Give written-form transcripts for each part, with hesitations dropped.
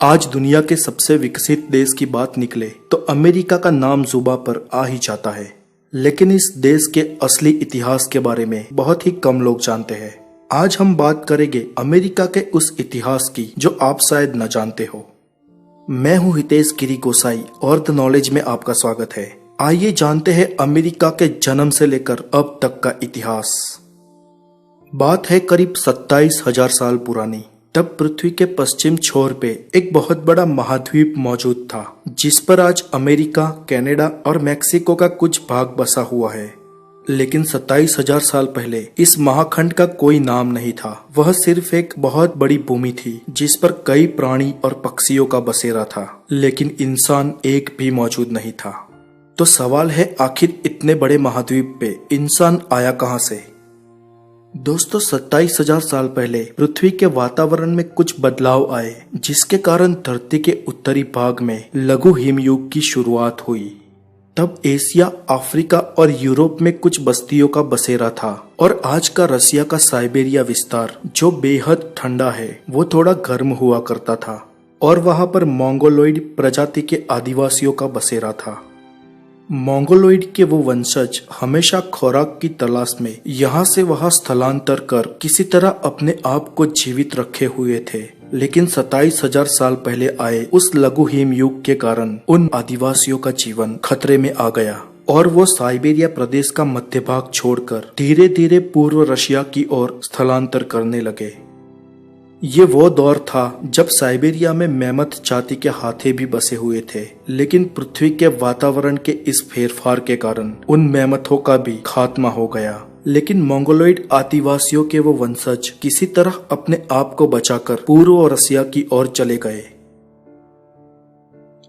आज दुनिया के सबसे विकसित देश की बात निकले तो अमेरिका का नाम जुबां पर आ ही जाता है। लेकिन इस देश के असली इतिहास के बारे में बहुत ही कम लोग जानते हैं। आज हम बात करेंगे अमेरिका के उस इतिहास की जो आप शायद न जानते हो। मैं हूं हितेश गिरी गोसाई और द नॉलेज में आपका स्वागत है। आइए जानते हैं अमेरिका के जन्म से लेकर अब तक का इतिहास। बात है करीब 27,000 साल पुरानी। तब पृथ्वी के पश्चिम छोर पे एक बहुत बड़ा महाद्वीप मौजूद था, जिस पर आज अमेरिका, कनाडा और मेक्सिको का कुछ भाग बसा हुआ है। लेकिन 27,000 साल पहले इस महाखंड का कोई नाम नहीं था। वह सिर्फ एक बहुत बड़ी भूमि थी जिस पर कई प्राणी और पक्षियों का बसेरा था, लेकिन इंसान एक भी मौजूद नहीं था। तो सवाल है, आखिर इतने बड़े महाद्वीप पे इंसान आया कहां से? दोस्तों, 27,000 साल पहले पृथ्वी के वातावरण में कुछ बदलाव आए, जिसके कारण धरती के उत्तरी भाग में लघु हिमयुग की शुरुआत हुई। तब एशिया, अफ्रीका और यूरोप में कुछ बस्तियों का बसेरा था और आज का रसिया का साइबेरिया विस्तार, जो बेहद ठंडा है, वो थोड़ा गर्म हुआ करता था और वहां पर मंगोलोइड प्रजाति के आदिवासियों का बसेरा था। मंगोलोइड के वो वंशज हमेशा खुराक की तलाश में यहाँ से वहां स्थलांतर कर किसी तरह अपने आप को जीवित रखे हुए थे। लेकिन 27,000 साल पहले आए उस लघु हिम युग के कारण उन आदिवासियों का जीवन खतरे में आ गया और वो साइबेरिया प्रदेश का मध्य भाग छोड़कर धीरे धीरे पूर्व रशिया की ओर स्थलांतर करने लगे। ये वो दौर था जब साइबेरिया में मैमथ जाति के हाथी भी बसे हुए थे, लेकिन पृथ्वी के वातावरण के इस फेरफार के कारण उन मैमथों का भी खात्मा हो गया। लेकिन मंगोलोइड आदिवासियों के वो वंशज किसी तरह अपने आप को बचाकर पूर्व रसिया की ओर चले गए।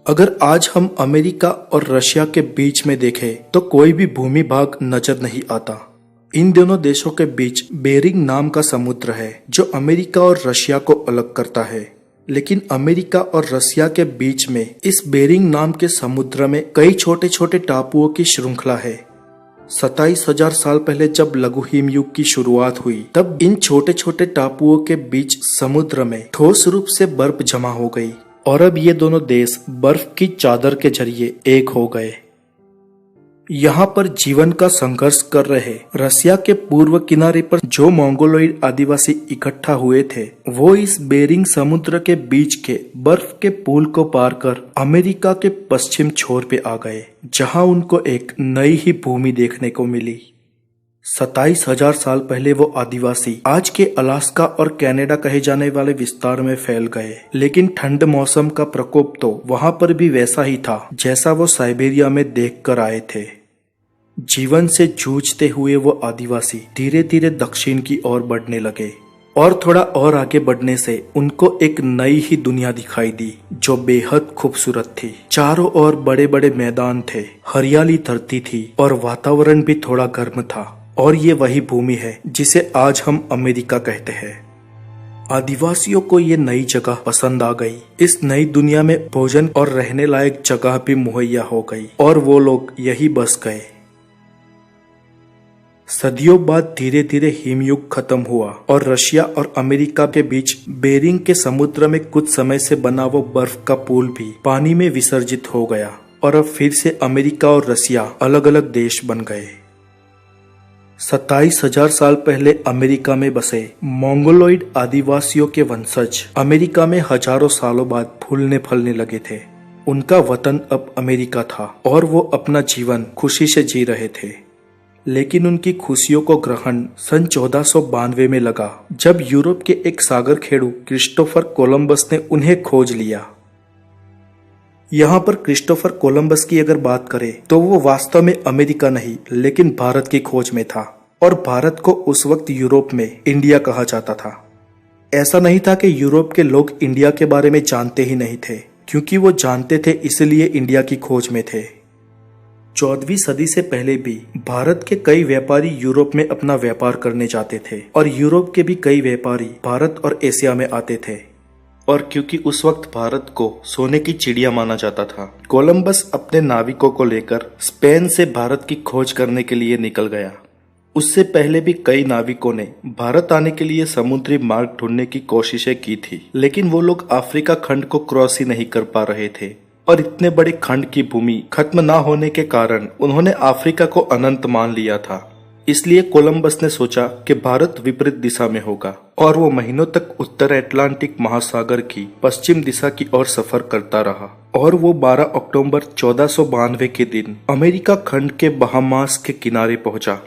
अगर आज हम अमेरिका और रशिया के बीच में देखें तो कोई भी भूमि भाग नजर नहीं आता। इन दोनों देशों के बीच बेरिंग नाम का समुद्र है जो अमेरिका और रशिया को अलग करता है। लेकिन अमेरिका और रशिया के बीच में इस बेरिंग नाम के समुद्र में कई छोटे छोटे टापुओं की श्रृंखला है। 27,000 साल पहले जब लघु हिमयुग की शुरुआत हुई, तब इन छोटे छोटे टापुओं के बीच समुद्र में ठोस रूप से बर्फ जमा हो गई और अब ये दोनों देश बर्फ की चादर के जरिए एक हो गए। यहाँ पर जीवन का संघर्ष कर रहे रसिया के पूर्व किनारे पर जो मंगोलोइड आदिवासी इकट्ठा हुए थे, वो इस बेरिंग समुद्र के बीच के बर्फ के पुल को पार कर अमेरिका के पश्चिम छोर पे आ गए, जहाँ उनको एक नई ही भूमि देखने को मिली। 27,000 साल पहले वो आदिवासी आज के अलास्का और कनाडा कहे जाने वाले विस्तार में फैल गए। लेकिन ठंड मौसम का प्रकोप तो वहां पर भी वैसा ही था जैसा वो साइबेरिया में देख कर आए थे। जीवन से जूझते हुए वो आदिवासी धीरे धीरे दक्षिण की ओर बढ़ने लगे और थोड़ा और आगे बढ़ने से उनको एक नई ही दुनिया दिखाई दी, जो बेहद खूबसूरत थी। चारों ओर बड़े बड़े मैदान थे, हरियाली धरती थी और वातावरण भी थोड़ा गर्म था। और ये वही भूमि है जिसे आज हम अमेरिका कहते हैं। आदिवासियों को ये नई जगह पसंद आ गई। इस नई दुनिया में भोजन और रहने लायक जगह भी मुहैया हो गई और वो लोग यही बस गए। सदियों बाद धीरे धीरे हिमयुग खत्म हुआ और रशिया और अमेरिका के बीच बेरिंग के समुद्र में कुछ समय से बना वो बर्फ का पुल भी पानी में विसर्जित हो गया और अब फिर से अमेरिका और रशिया अलग अलग देश बन गए। 27,000 साल पहले अमेरिका में बसे मंगोलोइड आदिवासियों के वंशज अमेरिका में हजारों सालों बाद फूलने फलने लगे थे। उनका वतन अब अमेरिका था और वो अपना जीवन खुशी से जी रहे थे। लेकिन उनकी खुशियों को ग्रहण सन 1492 में लगा, जब यूरोप के एक सागर खेड़ू क्रिस्टोफर कोलंबस ने उन्हें खोज लिया। यहाँ पर क्रिस्टोफर कोलंबस की अगर बात करें तो वो वास्तव में अमेरिका नहीं लेकिन भारत की खोज में था और भारत को उस वक्त यूरोप में इंडिया कहा जाता था। ऐसा नहीं था कि यूरोप के लोग इंडिया के बारे में जानते ही नहीं थे, क्योंकि वो जानते थे, इसलिए इंडिया की खोज में थे। 14वीं सदी से पहले भी भारत के कई व्यापारी यूरोप में अपना व्यापार करने जाते थे और यूरोप के भी कई व्यापारी भारत और एशिया में आते थे। और क्योंकि उस वक्त भारत को सोने की चिड़िया माना जाता था, कोलंबस अपने नाविकों को लेकर स्पेन से भारत की खोज करने के लिए निकल गया। उससे पहले भी कई नाविकों ने भारत आने के लिए समुद्री मार्ग ढूंढने की कोशिशें की थी, लेकिन वो लोग अफ्रीका खंड को क्रॉस ही नहीं कर पा रहे थे और इतने बड़े खंड की भूमि खत्म ना होने के कारण उन्होंने अफ्रीका को अनंत मान लिया था। इसलिए कोलंबस ने सोचा कि भारत विपरीत दिशा में होगा और वो महीनों तक उत्तर अटलांटिक महासागर की पश्चिम दिशा की ओर सफर करता रहा और वो 12 अक्टूबर 1492 के दिन अमेरिका खंड के बहामास के किनारे पहुंचा।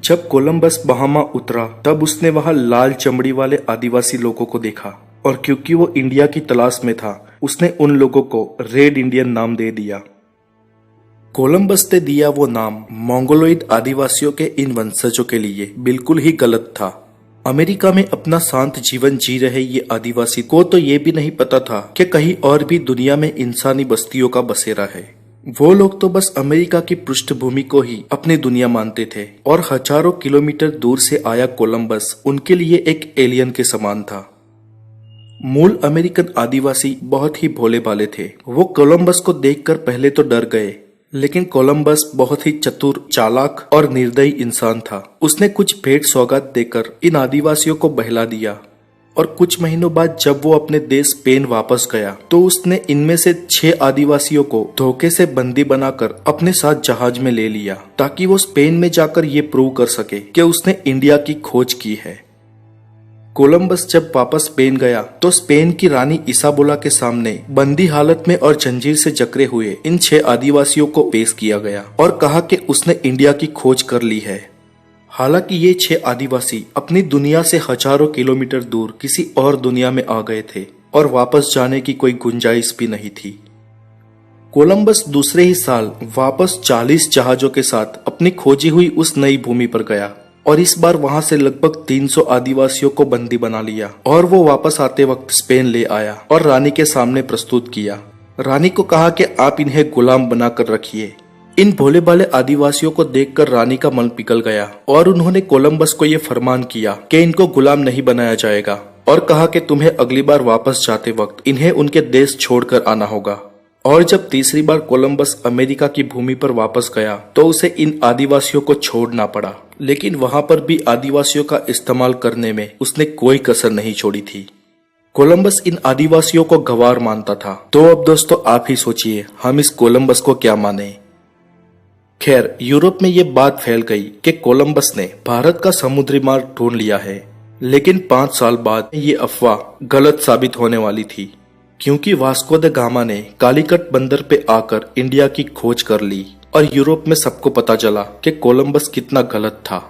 जब कोलंबस बहामा उतरा तब उसने वहां लाल चमड़ी वाले आदिवासी लोगों को देखा और क्योंकि वो इंडिया की तलाश में था उसने उन लोगों को रेड इंडियन नाम दे दिया। कोलंबस ने दिया वो नाम मंगोलोइड आदिवासियों के इन वंशजों के लिए बिल्कुल ही गलत था। अमेरिका में अपना शांत जीवन जी रहे ये आदिवासी को तो ये भी नहीं पता था कि कहीं और भी दुनिया में इंसानी बस्तियों का बसेरा है। वो लोग तो बस अमेरिका की पृष्ठभूमि को ही अपनी दुनिया मानते थे और हजारों किलोमीटर दूर से आया कोलंबस उनके लिए एक एलियन के समान था। मूल अमेरिकन आदिवासी बहुत ही भोले भाले थे। वो कोलंबस को देखकर पहले तो डर गए, लेकिन कोलंबस बहुत ही चतुर, चालाक और निर्दयी इंसान था। उसने कुछ भेंट सौगात देकर इन आदिवासियों को बहला दिया और कुछ महीनों बाद जब वो अपने देश स्पेन वापस गया तो उसने इनमें से 6 आदिवासियों को धोखे से बंदी बनाकर अपने साथ जहाज में ले लिया ताकि वो स्पेन में जाकर ये प्रूव कर सके कि उसने इंडिया की खोज की है। कोलंबस जब वापस स्पेन गया तो स्पेन की रानी इसाबेला के सामने बंदी हालत में और जंजीर से जकड़े हुए इन 6 आदिवासियों को पेश किया गया और कहा कि उसने इंडिया की खोज कर ली है। हालांकि ये 6 आदिवासी अपनी दुनिया से हजारों किलोमीटर दूर किसी और दुनिया में आ गए थे और वापस जाने की कोई गुंजाइश भी नहीं थी। कोलंबस दूसरे ही साल वापस 40 जहाजों के साथ अपनी खोजी हुई उस नई भूमि पर गया और इस बार वहां से लगभग 300 आदिवासियों को बंदी बना लिया और वो वापस आते वक्त स्पेन ले आया और रानी के सामने प्रस्तुत किया। रानी को कहा कि आप इन्हें गुलाम बनाकर रखिए। इन भोले भाले आदिवासियों को देखकर रानी का मन पिघल गया और उन्होंने कोलंबस को यह फरमान किया कि इनको गुलाम नहीं बनाया जाएगा और कहा कि तुम्हें अगली बार वापस जाते वक्त इन्हें उनके देश छोड़कर आना होगा। और जब तीसरी बार कोलंबस अमेरिका की भूमि पर वापस गया तो उसे इन आदिवासियों को छोड़ना पड़ा, लेकिन वहां पर भी आदिवासियों का इस्तेमाल करने में उसने कोई कसर नहीं छोड़ी थी। कोलंबस इन आदिवासियों को गवार मानता था। तो अब दोस्तों आप ही सोचिए हम इस कोलंबस को क्या माने। खैर यूरोप में ये बात फैल गई कि कोलंबस ने भारत का समुद्री मार्ग ढूंढ लिया है, लेकिन 5 साल बाद ये अफवाह गलत साबित होने वाली थी क्योंकि वास्को द गामा ने कालीकट बंदर पे आकर इंडिया की खोज कर ली और यूरोप में सबको पता चला कि कोलंबस कितना गलत था।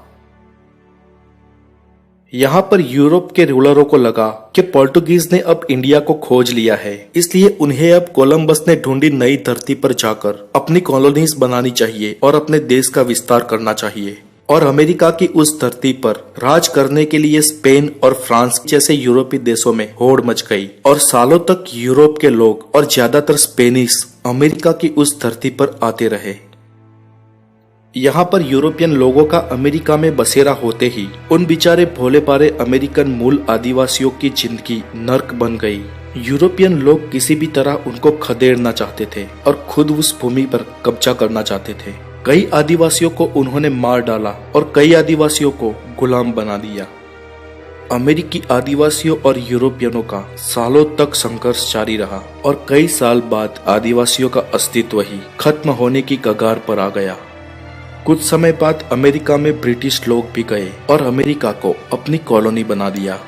यहाँ पर यूरोप के रूलरों को लगा कि पोर्टुगीज ने अब इंडिया को खोज लिया है, इसलिए उन्हें अब कोलंबस ने ढूंढी नई धरती पर जाकर अपनी कॉलोनीज बनानी चाहिए और अपने देश का विस्तार करना चाहिए। और अमेरिका की उस धरती पर राज करने के लिए स्पेन और फ्रांस जैसे यूरोपीय देशों में होड़ मच गई और सालों तक यूरोप के लोग और ज्यादातर स्पेनिश अमेरिका की उस धरती पर आते रहे। यहाँ पर यूरोपियन लोगों का अमेरिका में बसेरा होते ही उन बेचारे भोले भाले अमेरिकन मूल आदिवासियों की जिंदगी नर्क बन गई। यूरोपियन लोग किसी भी तरह उनको खदेड़ना चाहते थे और खुद उस भूमि पर कब्जा करना चाहते थे। कई आदिवासियों को उन्होंने मार डाला और कई आदिवासियों को गुलाम बना दिया। अमेरिकी आदिवासियों और यूरोपियनों का सालों तक संघर्ष जारी रहा और कई साल बाद आदिवासियों का अस्तित्व ही खत्म होने की कगार पर आ गया। कुछ समय बाद अमेरिका में ब्रिटिश लोग भी गए और अमेरिका को अपनी कॉलोनी बना दिया।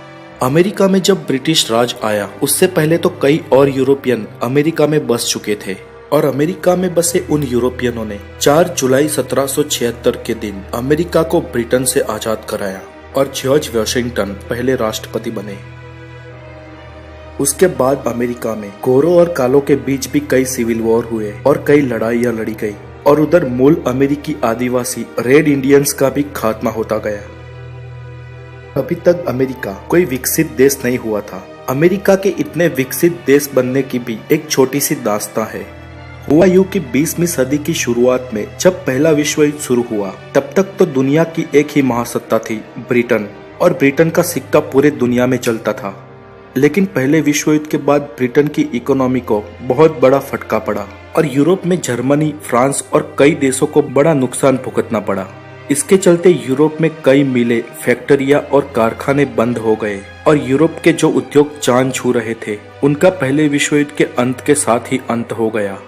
अमेरिका में जब ब्रिटिश राज आया उससे पहले तो कई और यूरोपियन अमेरिका में बस चुके थे और अमेरिका में बसे उन यूरोपियनों ने 4 जुलाई 1776 के दिन अमेरिका को ब्रिटेन से आजाद कराया और जॉर्ज वॉशिंगटन पहले राष्ट्रपति बने। उसके बाद अमेरिका में गोरों और कालों के बीच भी कई सिविल वॉर हुए और कई लड़ाइयां लड़ी गई और उधर मूल अमेरिकी आदिवासी रेड इंडियंस का भी खात्मा होता गया। अभी तक अमेरिका कोई विकसित देश नहीं हुआ था। अमेरिका के इतने विकसित देश बनने की भी एक छोटी सी दास्तां है। हुआ यूं कि 20वीं सदी की शुरुआत में जब पहला विश्व युद्ध शुरू हुआ तब तक तो दुनिया की एक ही महासत्ता थी ब्रिटेन, और ब्रिटेन का सिक्का पूरे दुनिया में चलता था। लेकिन पहले विश्व युद्ध के बाद ब्रिटेन की इकोनॉमी को बहुत बड़ा फटका पड़ा और यूरोप में जर्मनी, फ्रांस और कई देशों को बड़ा नुकसान भुगतना पड़ा। इसके चलते यूरोप में कई मिलें, फैक्ट्रियां और कारखाने बंद हो गए और यूरोप के जो उद्योग चांद छू रहे थे उनका पहले विश्व युद्ध के अंत के साथ ही अंत हो गया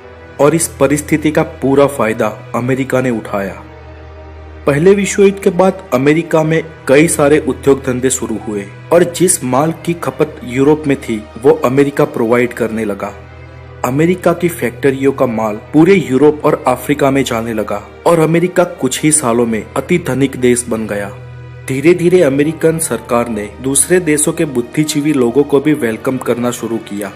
और इस परिस्थिति का पूरा फायदा अमेरिका ने उठाया। पहले विश्व युद्ध के बाद अमेरिका में कई सारे उद्योग धंधे शुरू हुए और जिस माल की खपत यूरोप में थी वो अमेरिका प्रोवाइड करने लगा। अमेरिका की फैक्ट्रियों का माल पूरे यूरोप और अफ्रीका में जाने लगा और अमेरिका कुछ ही सालों में अति धनिक देश बन गया। धीरे धीरे अमेरिकन सरकार ने दूसरे देशों के बुद्धिजीवी लोगों को भी वेलकम करना शुरू किया।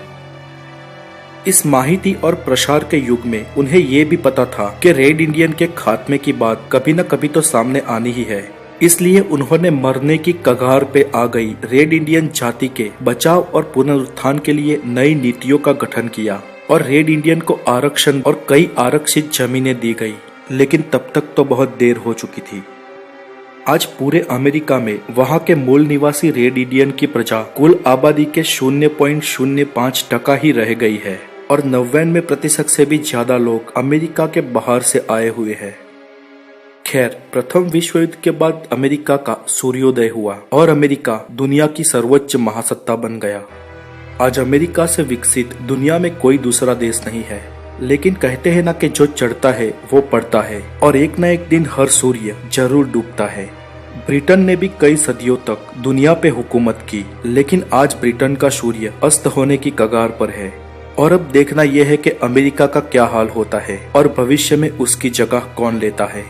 इस माहिती और प्रसार के युग में उन्हें ये भी पता था कि रेड इंडियन के खात्मे की बात कभी न कभी तो सामने आनी ही है, इसलिए उन्होंने मरने की कगार पे आ गई रेड इंडियन जाति के बचाव और पुनरुत्थान के लिए नई नीतियों का गठन किया और रेड इंडियन को आरक्षण और कई आरक्षित जमीनें दी गई। लेकिन तब तक तो बहुत देर हो चुकी थी। आज पूरे अमेरिका में वहां के मूल निवासी रेड इंडियन की प्रजा कुल आबादी के 0.05% ही रह गई है और 99% से भी ज्यादा लोग अमेरिका के बाहर से आए हुए हैं। खैर, प्रथम विश्व युद्ध के बाद अमेरिका का सूर्योदय हुआ और अमेरिका दुनिया की सर्वोच्च महासत्ता बन गया। आज अमेरिका से विकसित दुनिया में कोई दूसरा देश नहीं है, लेकिन कहते हैं ना कि जो चढ़ता है वो पड़ता है और एक न एक दिन हर सूर्य जरूर डूबता है। ब्रिटेन ने भी कई सदियों तक दुनिया पे हुकूमत की, लेकिन आज ब्रिटेन का सूर्य अस्त होने की कगार पर है और अब देखना यह है कि अमेरिका का क्या हाल होता है और भविष्य में उसकी जगह कौन लेता है।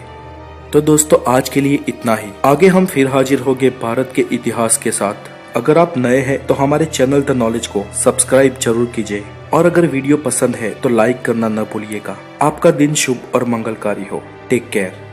तो दोस्तों, आज के लिए इतना ही। आगे हम फिर हाजिर होंगे भारत के इतिहास के साथ। अगर आप नए हैं तो हमारे चैनल द नॉलेज को सब्सक्राइब जरूर कीजिए और अगर वीडियो पसंद है तो लाइक करना न भूलिएगा। आपका दिन शुभ और मंगलकारी हो। Take care.